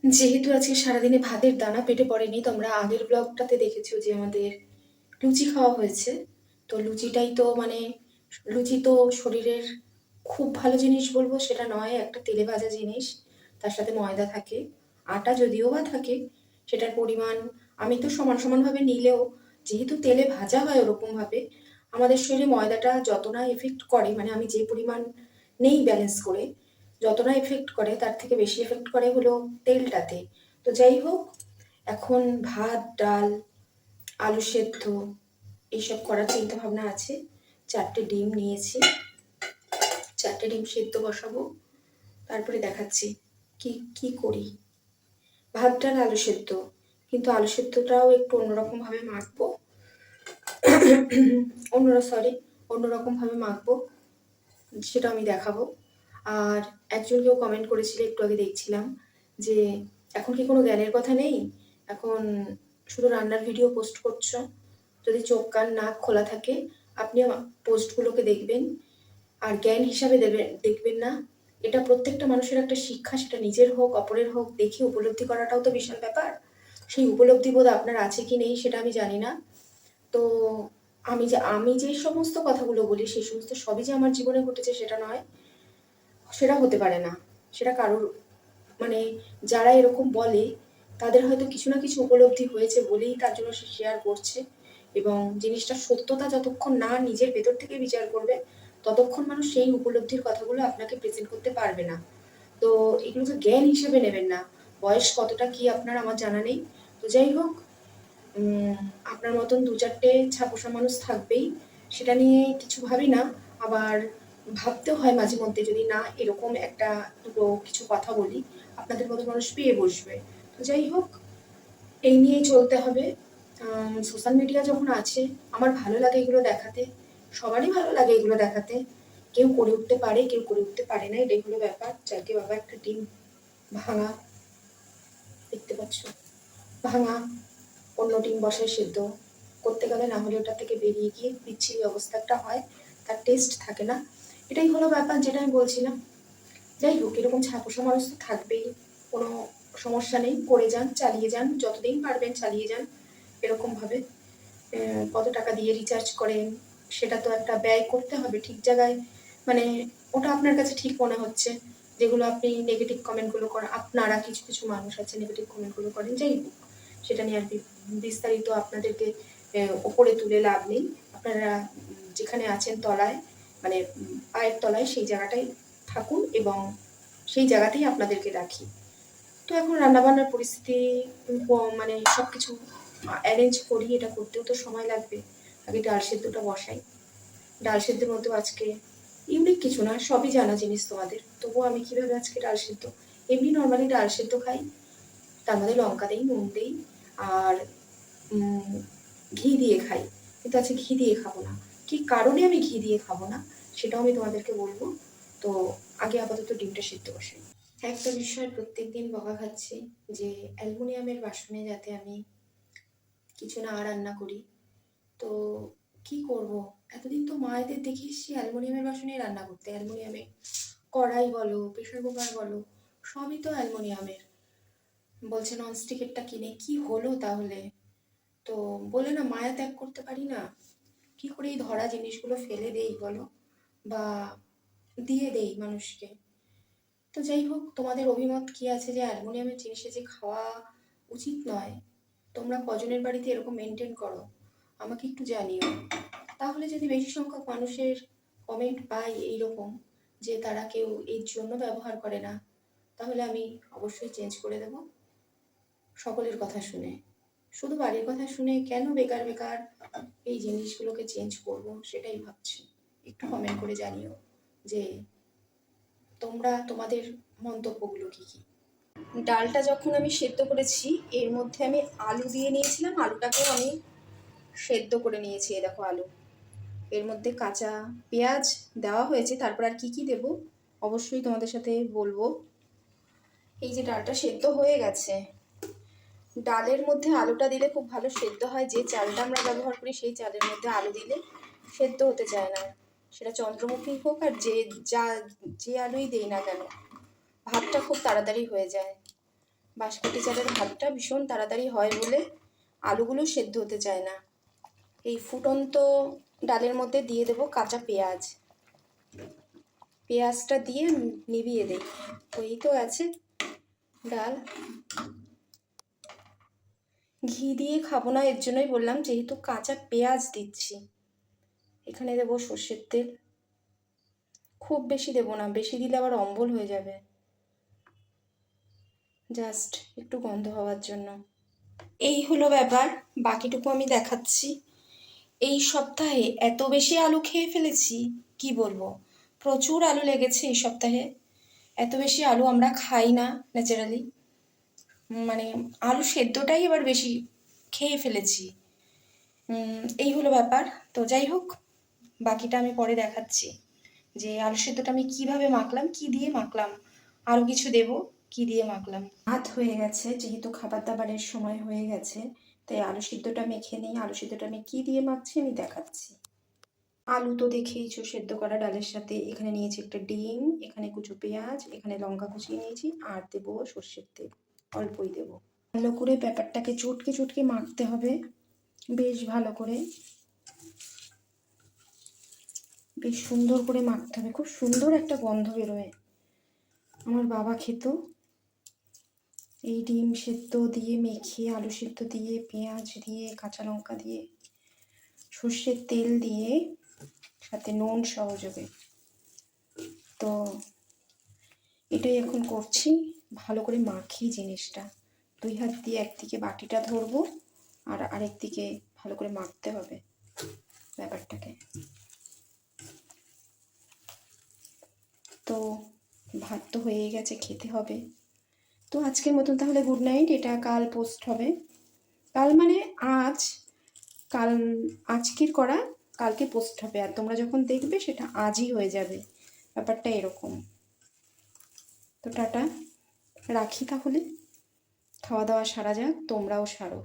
যেহেতু আজকে সারাদিনে ভাতের দানা পেটে পড়েনি, তোমরা আগের ব্লগটাতে দেখেছো যে আমাদের লুচি খাওয়া হয়েছে। তো লুচিটাই তো মানে লুচি তো শরীরের খুব ভালো জিনিস বলবো সেটা নয়, একটা তেলে ভাজা জিনিস, তার সাথে ময়দা থাকে। আটা যদিও বা থাকে, সেটার পরিমাণ আমি তো সমান সমানভাবে নিলেও যেহেতু তেলে ভাজা হয় ওরকমভাবে আমাদের শরীরে ময়দাটা যত না এফেক্ট করে, মানে আমি যে পরিমাণ নেই ব্যালেন্স করে, যত না এফেক্ট করে তার থেকে বেশি এফেক্ট করে হলো তেলটাতে। তো যাই হোক, এখন ভাত ডাল আলু সেদ্ধ এইসব করার চিন্তা ভাবনা আছে। 4টে ডিম নিয়েছি, 4টে ডিম সেদ্ধ বসাবো, তারপরে দেখাচ্ছি কি কি করি। ভাত ডাল আলু সেদ্ধ, কিন্তু আলু সেদ্ধটাও একটু অন্যরকম ভাবে মাখবো, অন্যরকম ভাবে মাখবো, সেটা আমি দেখাবো। আর একজন কেউ কমেন্ট করেছিল, একটু আগে দেখছিলাম, যে এখন কি কোনো জ্ঞানের কথা নেই, এখন শুধু রান্নার ভিডিও পোস্ট করছো। যদি চোখ কান নাক খোলা থাকে আপনি পোস্টগুলোকে দেখবেন, আর জ্ঞান হিসাবে দেখবেন না। এটা প্রত্যেকটা মানুষের একটা শিক্ষা, সেটা নিজের হোক অপরের হোক, দেখে উপলব্ধি করাটাও তো বিশাল ব্যাপার। সেই উপলব্ধি বোধ আপনার আছে কি নেই সেটা আমি জানি না। তো আমি যে সমস্ত কথাগুলো বলি সেই সমস্ত সবই যে আমার জীবনে ঘটেছে সেটা নয়, সেটা হতে পারে না। সেটা কারোর মানে যারা এরকম বলে তাদের হয়তো কিছু না কিছু উপলব্ধি হয়েছে বলেই তার জন্য সে শেয়ার করছে, এবং জিনিসটার সত্যতা যতক্ষণ না নিজের ভেতর থেকে বিচার করবে ততক্ষণ মানুষ সেই উপলব্ধির কথাগুলো আপনাকে প্রেজেন্ট করতে পারবে না। তো এগুলো তো জ্ঞান হিসেবে নেবেন না। বয়স কতটা কি আপনার আমার জানা নেই। তো যাই হোক, আপনার মতন ২-৪টে ছাপোষা মানুষ থাকবেই, সেটা নিয়ে কিছু ভাবি না। আবার ভাবতেও হয় মাঝে মধ্যে, যদি না এরকম একটা দুটো কিছু কথা বলি আপনাদের মতো মানুষ পেয়ে বসবে। তো যাই হোক, এই নিয়েই চলতে হবে। সোশ্যাল মিডিয়া যখন আছে আমার ভালো লাগে এগুলো দেখাতে, সবারই ভালো লাগে এগুলো দেখাতে। কেউ করে উঠতে পারে, কেউ করে উঠতে পারে না, এটাই হলো ব্যাপার। যাকে বাবা একটা ডিম ভাঙা, দেখতে পাচ্ছ, ভাঙা, অন্য ডিম বসায় সেদ্ধ করতে গেলে না হলে ওটা থেকে বেরিয়ে গিয়ে বিচ্ছিরি অবস্থা একটা হয়, তার টেস্ট থাকে না। এটাই হলো ব্যাপার যেটা আমি বলছিলাম। যাই হোক, এরকম ছাপোষা মানুষ তো থাকবেই, কোনো সমস্যা নেই, করে যান, চালিয়ে যান, যতদিন পারবেন চালিয়ে যান এরকমভাবে। কত টাকা দিয়ে রিচার্জ করেন সেটা তো একটা ব্যয় করতে হবে ঠিক জায়গায়, মানে ওটা আপনার কাছে ঠিক মনে হচ্ছে। যেগুলো আপনি নেগেটিভ কমেন্টগুলো করেন, আপনারা কিছু কিছু মানুষ আছে নেগেটিভ কমেন্টগুলো করেন, যাই হোক সেটা নিয়ে আর বিস্তারিত আপনাদেরকে ওপরে তুলে লাভ নেই। আপনারা যেখানে আছেন তলায়, মানে পায়ের তলায়, সেই জায়গাটাই থাকুন এবং সেই জায়গাতেই আপনাদেরকে রাখি। তো এখন রান্নাবান্নার পরিস্থিতি মানে সব কিছু অ্যারেঞ্জ করি, এটা করতেও তো সময় লাগবে। আগে ডাল সেদ্ধটা বসাই। ডাল সেদ্ধের মধ্যেও আজকে ইউনিক কিছু না, সবই জানা জিনিস তোমাদের, তবুও আমি কীভাবে আজকে ডাল সেদ্ধ, এমনি নর্মালি ডাল সেদ্ধ খাই, তার মধ্যে লঙ্কা দিই, নুন দিই, আর ঘি দিয়ে খাই। কিন্তু আজকে ঘি দিয়ে খাবো না। কী কারণে আমি ঘি দিয়ে খাবো না সেটাও আমি তোমাদেরকে বলবো। তো আগে আপাতত ডিমটা সেদ্ধ বসাই। একটা বিষয় প্রত্যেকদিন বকা খাচ্ছি, যে অ্যালুমিনিয়ামের বাসনে যাতে আমি কিছু না রান্না করি। তো কি করব, এতদিন তো মায়েদের দেখে এসেছি অ্যালুমিনিয়ামের বাসনেই রান্না করতে। অ্যালুমিনিয়ামের কড়াই বলো, প্রেশার কুকার বলো, সবই তো অ্যালুমিনিয়ামের। বলছে ননস্টিকেরটা কিনে, কি হলো তাহলে? তো বলে না মায়া ত্যাগ করতে পারি না, কি করে এই ধরা জিনিসগুলো ফেলে দেই বলো, বা দিয়ে দেই মানুষকে। তো যাই হোক, তোমাদের অভিমত কি আছে যে অ্যালুমিনিয়ামের জিনিসে যে খাওয়া উচিত নয়? তোমরা কজনের বাড়িতে এরকম মেনটেন করো আমাকে একটু জানিও। তাহলে যদি বেশি সংখ্যক মানুষের কমেন্ট পাই এইরকম, যে তারা কেউ এর জন্য ব্যবহার করে না, তাহলে আমি অবশ্যই চেঞ্জ করে দেব। সকলের কথা শুনে, শুধু বাড়ির কথা শুনে কেন বেকার বেকার এই জিনিসগুলোকে চেঞ্জ করব, সেটাই ভাবছি। একটু কমেন্ট করে জানিও যে তোমরা তোমাদের মন্তব্যগুলো কি কি। ডালটা যখন আমি সেদ্ধ করেছি এর মধ্যে আমি আলু দিয়ে নিয়েছিলাম, আলুটাকেও আমি সেদ্ধ করে নিয়েছি। এই দেখো আলু, এর মধ্যে কাঁচা পেঁয়াজ দেওয়া হয়েছে, তারপর আর কি কি দেব অবশ্যই তোমাদের সাথে বলবো। এই যে ডালটা সেদ্ধ হয়ে গেছে, ডালের মধ্যে আলুটা দিলে খুব ভালো সেদ্ধ হয়। যে চালটা আমরা ব্যবহার করি সেই চালের মধ্যে আলু দিলে সেদ্ধ হতে চায় না, সেটা চন্দ্রমুখী হোক আর যে আলুই দেই না কেন, ভাতটা খুব তাড়াতাড়ি হয়ে যায়। বাঁশকাঠি চালের ভাতটা ভীষণ তাড়াতাড়ি হয় বলে আলুগুলো সেদ্ধ হতে চায় না। এই ফুটন্ত ডালের মধ্যে দিয়ে দেবো কাঁচা পেঁয়াজ, পেঁয়াজটা দিয়ে নিভিয়ে দেই। ওই তো আছে ডাল। ঘি দিয়ে খাবো না, এর জন্যই বললাম, যেহেতু কাঁচা পেঁয়াজ দিচ্ছি। এখানে দেবো সর্ষের তেল, খুব বেশি দেবো না, বেশি দিলে আবার অম্বল হয়ে যাবে, জাস্ট একটু গন্ধ হওয়ার জন্য। এই হলো ব্যাপার, বাকিটুকু আমি দেখাচ্ছি। এই সপ্তাহে এত বেশি আলু খেয়ে ফেলেছি, কি বলবো, প্রচুর আলু লেগেছে এই সপ্তাহে। এত বেশি আলু আমরা খাই না ন্যাচারালি, মানে আলু সেদ্ধটাই এবার বেশি খেয়ে ফেলেছি। এই হলো ব্যাপার। তো যাই হোক, বাকিটা আমি পরে দেখাচ্ছি যে আলু সেদ্ধটা আমি কিভাবে মাখলাম, কি দিয়ে মাখলাম, আরও কিছু দেব, কি দিয়ে মাখলাম। ভাত হয়ে গেছে, যেহেতু খাবার দাবারের সময় হয়ে গেছে, তাই আলু সিদ্ধটা মেখে নিই। আলু সিদ্ধটা আমি কি দিয়ে মাখছি আমি দেখাচ্ছি। আলু তো দেখেইছো, সেদ্ধ করা ডালের সাথে এখানে নিয়েছি একটা ডিম, এখানে কুচো পেঁয়াজ, এখানে লঙ্কা কুচিয়ে নিয়েছি, আর দেবো সর্ষের তেল, অল্পই দেবো। ভালো করে ব্যাপারটাকে চটকে চটকে মাখতে হবে, বেশ ভালো করে, বেশ সুন্দর করে মাখতে হবে। খুব সুন্দর একটা গন্ধ বেরোয়। আমার বাবা খেত এই ডিম সেদ্ধ দিয়ে মেখে, আলু সেদ্ধ দিয়ে, পেঁয়াজ দিয়ে, কাঁচা লঙ্কা দিয়ে, সর্ষের তেল দিয়ে, সাথে নুন সহযোগে। তো এটাই এখন করছি, ভালো করে মাখি জিনিসটা। 2 হাত দিয়ে একদিকে বাটিটা ধরবো আর আরেক দিকে ভালো করে মাখতে হবে ব্যাপারটাকে। তো ভাত তো হয়ে গেছে, খেতে হবে। তো আজকের মতন তাহলে গুড নাইট। এটা কাল পোস্ট হবে, কাল মানে আজ, কাল আজকের করা কালকে পোস্ট হবে, আর তোমরা যখন দেখবে সেটা আজই হয়ে যাবে, ব্যাপারটা এরকম। তো টাটা, রাখি তাহলে, খাওয়া দাওয়া সারা যাক, তোমরাও সারো।